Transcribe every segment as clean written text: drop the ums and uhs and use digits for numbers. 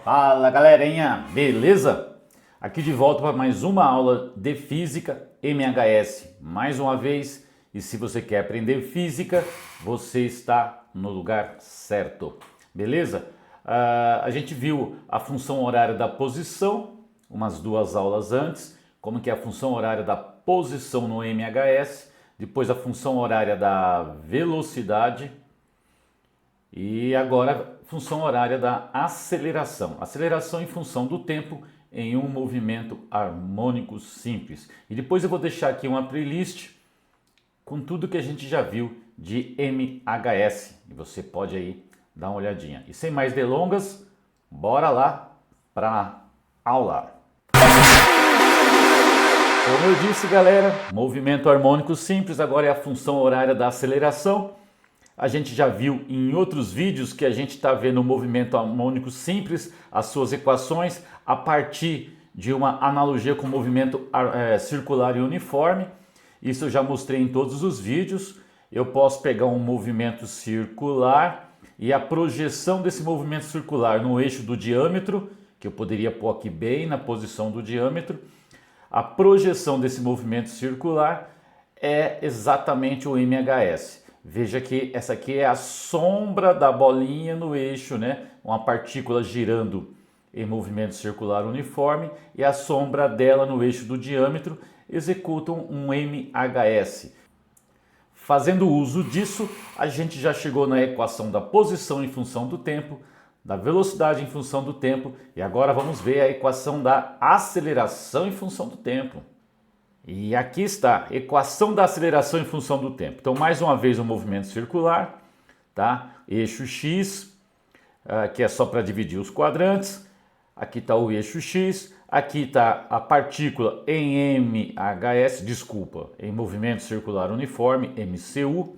Fala galerinha, beleza? Aqui de volta para mais uma aula de Física MHS, mais uma vez. E se você quer aprender Física, você está no lugar certo, beleza? A gente viu a função horária da posição, umas duas aulas antes, como que é a função horária da posição no MHS, depois a função horária da velocidade, e agora, função horária da aceleração. Aceleração em função do tempo em um movimento harmônico simples. E depois eu vou deixar aqui uma playlist com tudo que a gente já viu de MHS. E você pode aí dar uma olhadinha. E sem mais delongas, bora lá para a aula. Como eu disse, galera, movimento harmônico simples, agora é a função horária da aceleração. A gente já viu em outros vídeos que a gente está vendo o movimento harmônico simples, as suas equações, a partir de uma analogia com o movimento circular e uniforme. Isso eu já mostrei em todos os vídeos. Eu posso pegar um movimento circular e a projeção desse movimento circular no eixo do diâmetro, que eu poderia pôr aqui bem na posição do diâmetro. A projeção desse movimento circular é exatamente o MHS. Veja que essa aqui é a sombra da bolinha no eixo, né? Uma partícula girando em movimento circular uniforme e a sombra dela no eixo do diâmetro executam um MHS. Fazendo uso disso, a gente já chegou na equação da posição em função do tempo, da velocidade em função do tempo e agora vamos ver a equação da aceleração em função do tempo. E aqui está, equação da aceleração em função do tempo. Então, mais uma vez, um movimento circular, tá? Eixo X, que é só para dividir os quadrantes. Aqui está o eixo X, aqui está a partícula em MHS, desculpa, em movimento circular uniforme, MCU.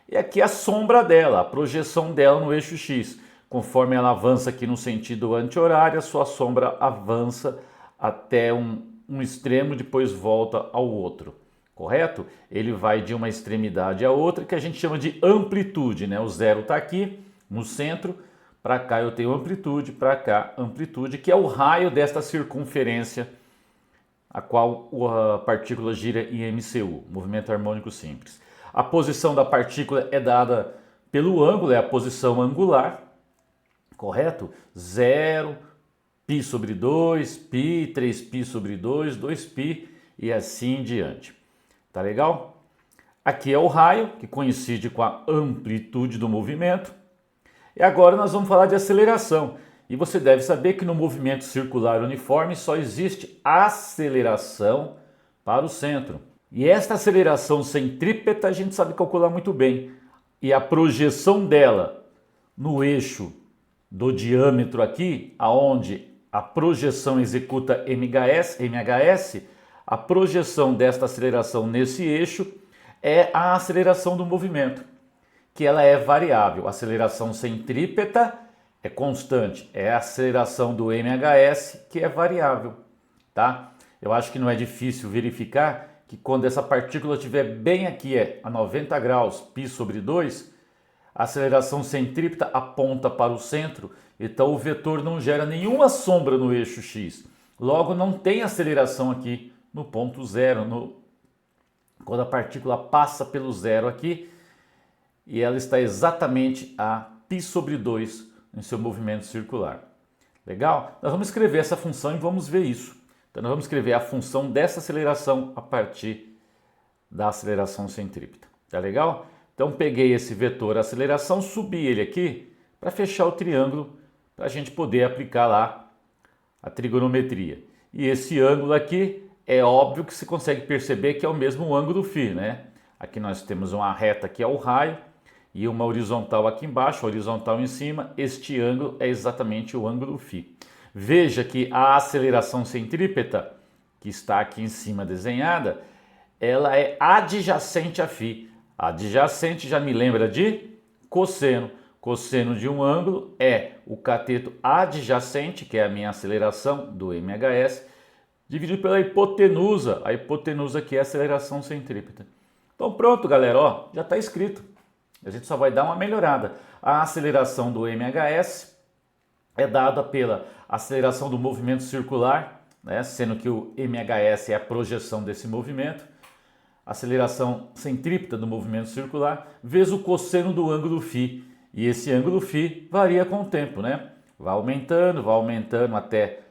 E aqui a sombra dela, a projeção dela no eixo X. Conforme ela avança aqui no sentido anti-horário, a sua sombra avança até um extremo, depois volta ao outro, correto? Ele vai de uma extremidade a outra, que a gente chama de amplitude, né? O zero está aqui no centro, para cá eu tenho amplitude, para cá amplitude, que é o raio desta circunferência a qual a partícula gira em MCU, movimento harmônico simples. A posição da partícula é dada pelo ângulo, é a posição angular, correto? 0, π sobre 2, π, 3π sobre 2, 2π e assim em diante. Tá legal? Aqui é o raio, que coincide com a amplitude do movimento. E agora nós vamos falar de aceleração. E você deve saber que no movimento circular uniforme só existe aceleração para o centro. E esta aceleração centrípeta a gente sabe calcular muito bem. E a projeção dela no eixo do diâmetro aqui, aonde a projeção executa MHS, a projeção desta aceleração nesse eixo é a aceleração do movimento, que ela é variável. A aceleração centrípeta é constante, é a aceleração do MHS que é variável, tá? Eu acho que não é difícil verificar que quando essa partícula estiver bem aqui, a 90 graus, π sobre 2, a aceleração centrípeta aponta para o centro, então o vetor não gera nenhuma sombra no eixo X. Logo, não tem aceleração aqui no ponto zero, quando a partícula passa pelo zero aqui, e ela está exatamente a π sobre 2 em seu movimento circular. Legal? Nós vamos escrever essa função e vamos ver isso. Então nós vamos escrever a função dessa aceleração a partir da aceleração centrípeta. Tá legal? Então peguei esse vetor aceleração, subi ele aqui para fechar o triângulo, para a gente poder aplicar lá a trigonometria. E esse ângulo aqui é óbvio que você consegue perceber que é o mesmo ângulo φ, né? Aqui nós temos uma reta que é o raio e uma horizontal aqui embaixo, horizontal em cima. Este ângulo é exatamente o ângulo φ. Veja que a aceleração centrípeta, que está aqui em cima desenhada, ela é adjacente a φ. Adjacente já me lembra de cosseno. Cosseno de um ângulo é o cateto adjacente, que é a minha aceleração do MHS, dividido pela hipotenusa. A hipotenusa que é a aceleração centrípeta. Então pronto, galera, ó, já está escrito. A gente só vai dar uma melhorada. A aceleração do MHS é dada pela aceleração do movimento circular, né, sendo que o mhs é a projeção desse movimento, aceleração centrípeta do movimento circular, vezes o cosseno do ângulo φ. E esse ângulo φ varia com o tempo, né? Vai aumentando até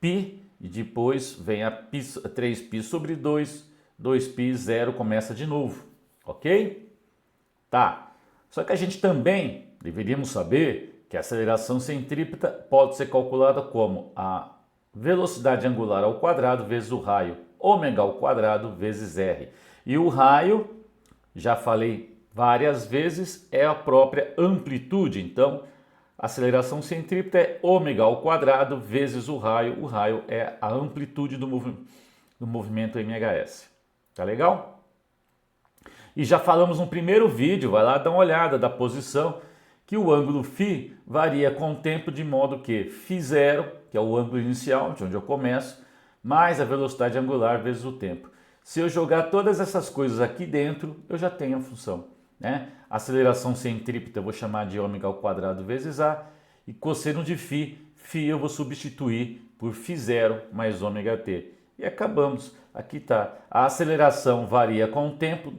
π, e depois vem a 3π sobre 2, 2π, 0, começa de novo, ok? Tá, só que a gente também deveríamos saber que a aceleração centrípeta pode ser calculada como a velocidade angular ao quadrado vezes o raio ômega ao quadrado vezes r. E o raio, já falei várias vezes, é a própria amplitude. Então, a aceleração centrípeta é ômega ao quadrado vezes o raio é a amplitude do movimento mhs. Tá legal? E já falamos no primeiro vídeo, vai lá dar uma olhada da posição, que o ângulo φ varia com o tempo de modo que φ0, que é o ângulo inicial, de onde eu começo, mais a velocidade angular vezes o tempo. Se eu jogar todas essas coisas aqui dentro, eu já tenho a função, né? Aceleração centrípeta eu vou chamar de ômega ao quadrado vezes a, e cosseno de φ eu vou substituir por φ0 mais ômega t. E acabamos. Aqui está. A aceleração varia com o tempo,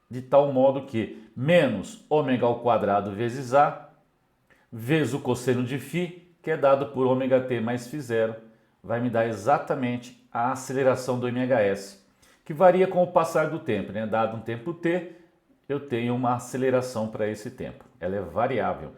de tal modo que menos ômega ao quadrado vezes a, vezes o cosseno de φ, que é dado por ômega t mais φ0, vai me dar exatamente a aceleração do mhs, que varia com o passar do tempo, né? Dado um tempo t, eu tenho uma aceleração para esse tempo. Ela é variável,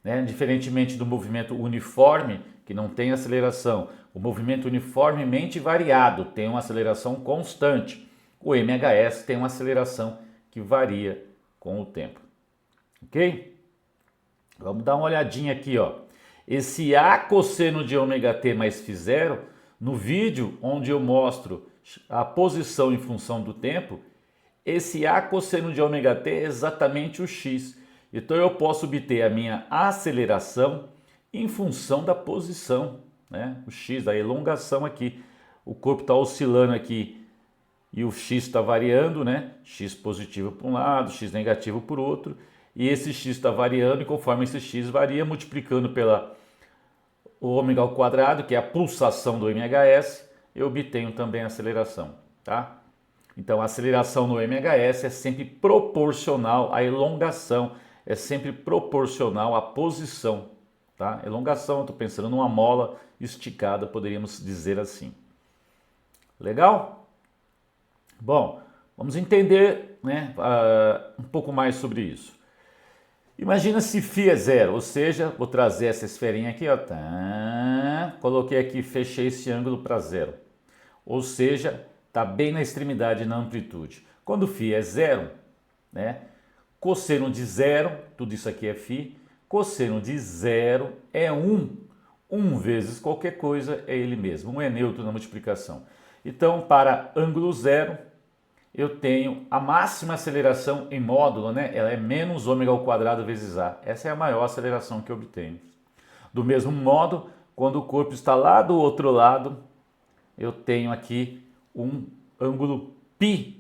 né? Diferentemente do movimento uniforme, que não tem aceleração, o movimento uniformemente variado tem uma aceleração constante. O mhs tem uma aceleração que varia com o tempo. Ok? Vamos dar uma olhadinha aqui, ó. Esse A cosseno de ômega t mais φ0, no vídeo onde eu mostro a posição em função do tempo, esse A cosseno de ômega t é exatamente o x. Então eu posso obter a minha aceleração em função da posição, né? O x, da elongação aqui. O corpo está oscilando aqui e o x está variando, né? X positivo por um lado, x negativo por outro. E esse x está variando e conforme esse x varia, multiplicando pela o ômega ao quadrado, que é a pulsação do mhs, eu obtenho também a aceleração, tá? Então a aceleração no mhs é sempre proporcional à elongação, é sempre proporcional à posição, tá? Elongação, estou pensando numa mola esticada, poderíamos dizer assim. Legal? Bom, vamos entender, né, um pouco mais sobre isso. Imagina se φ é zero, ou seja, vou trazer essa esferinha aqui, ó, tá, coloquei aqui, fechei esse ângulo para zero. Ou seja, está bem na extremidade na amplitude. Quando φ é zero, né, cosseno de zero, tudo isso aqui é φ, cosseno de zero é 1. 1 vezes qualquer coisa é ele mesmo, 1 é neutro na multiplicação. Então, para ângulo zero, eu tenho a máxima aceleração em módulo, né? Ela é menos ômega ao quadrado vezes a. Essa é a maior aceleração que eu obtenho. Do mesmo modo, quando o corpo está lá do outro lado, eu tenho aqui um ângulo π.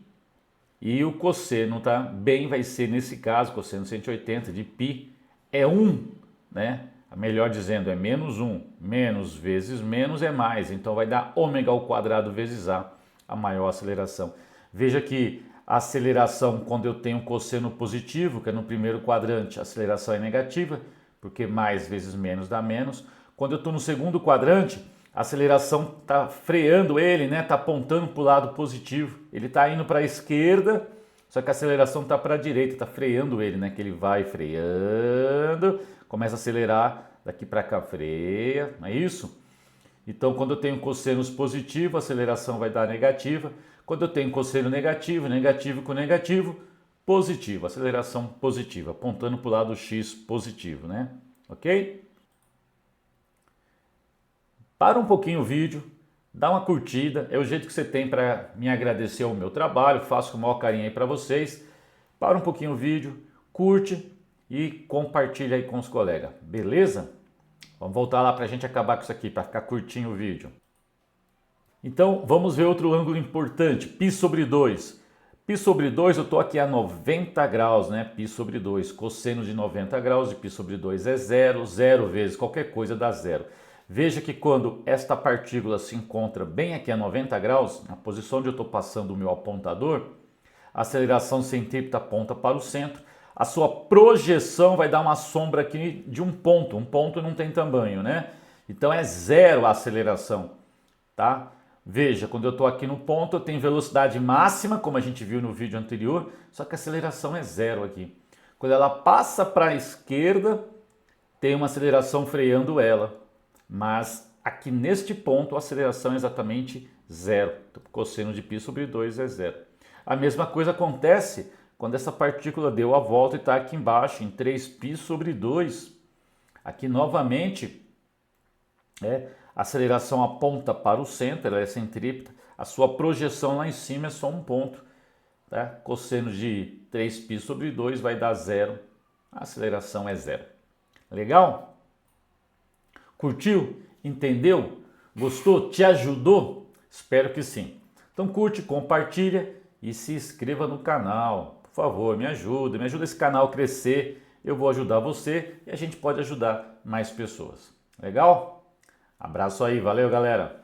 E o cosseno, tá? Bem vai ser, nesse caso, cosseno 180 de π é 1, né? Melhor dizendo, é menos 1. Menos vezes menos é mais. Então vai dar ômega ao quadrado vezes a maior aceleração. Veja que a aceleração, quando eu tenho cosseno positivo, que é no primeiro quadrante, a aceleração é negativa, porque mais vezes menos dá menos. Quando eu estou no segundo quadrante, a aceleração está freando ele, né? Está apontando para o lado positivo. Ele está indo para a esquerda, só que a aceleração está para a direita, está freando ele, né? Que ele vai freando, começa a acelerar, daqui para cá freia, não é isso? Então, quando eu tenho cossenos positivos, a aceleração vai dar negativa. Quando eu tenho cosseno negativo, negativo com negativo, positivo, aceleração positiva, apontando para o lado x positivo, né? Ok? Para um pouquinho o vídeo, dá uma curtida, é o jeito que você tem para me agradecer o meu trabalho, faço com o maior carinho aí para vocês. Para um pouquinho o vídeo, curte e compartilha aí com os colegas, beleza? Vamos voltar lá para a gente acabar com isso aqui, para ficar curtinho o vídeo. Então, vamos ver outro ângulo importante, π sobre 2. Π sobre 2 eu estou aqui a 90 graus, né? Π sobre 2, cosseno de 90 graus de π sobre 2 é zero, zero vezes qualquer coisa dá zero. Veja que quando esta partícula se encontra bem aqui a 90 graus, na posição onde eu estou passando o meu apontador, a aceleração centrípeta aponta para o centro, a sua projeção vai dar uma sombra aqui de um ponto não tem tamanho, né? Então é zero a aceleração, tá? Veja, quando eu estou aqui no ponto, eu tenho velocidade máxima, como a gente viu no vídeo anterior, só que a aceleração é zero aqui. Quando ela passa para a esquerda, tem uma aceleração freando ela, mas aqui neste ponto a aceleração é exatamente zero. Então, cosseno de π sobre 2 é zero. A mesma coisa acontece quando essa partícula deu a volta e está aqui embaixo, em 3π sobre 2. Aqui novamente, a aceleração aponta para o centro, ela é centrípeta, a sua projeção lá em cima é só um ponto. Tá? Cosseno de 3π sobre 2 vai dar zero, a aceleração é zero. Legal? Curtiu? Entendeu? Gostou? Te ajudou? Espero que sim. Então curte, compartilha e se inscreva no canal. Por favor, me ajuda esse canal a crescer. Eu vou ajudar você e a gente pode ajudar mais pessoas. Legal? Abraço aí, valeu galera!